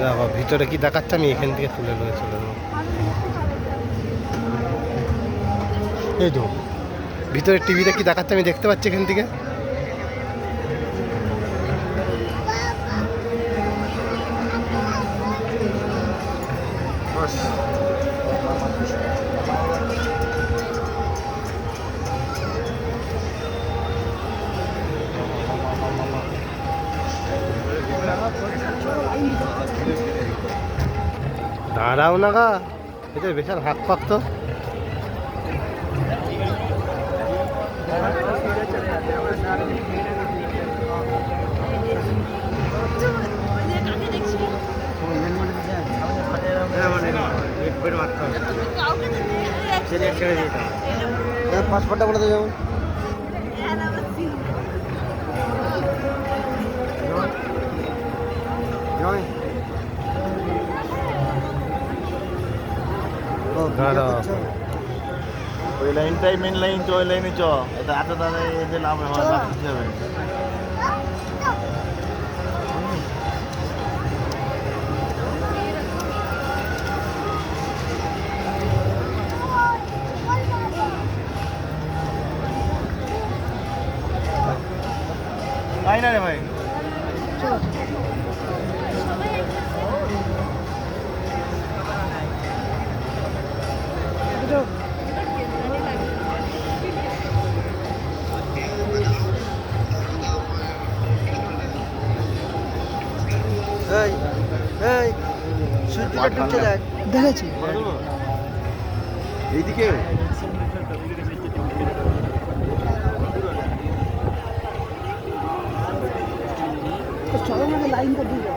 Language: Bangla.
দেখো ভিতরে কি দেখাচ্ছে, আমি এখান থেকে তুলে নিয়ে চলে যাবো। এই তো ভিতরে টিভিতে কি দেখাচ্ছে আমি দেখতে পাচ্ছি এখান থেকে। দাঁড়াও না গা, এটা বিশাল হাত পাক তো। পাসপোর্টটা বলে দেবো। ওই লাইনটাই মেন লাইন, তো ওই লাইনে চ। এটা এত দাদা এই যে লাভ আমার লাভ যাবে। তাই না রে ভাই? দেখেছি এইদিকে চলো লাইনটা দিয়ে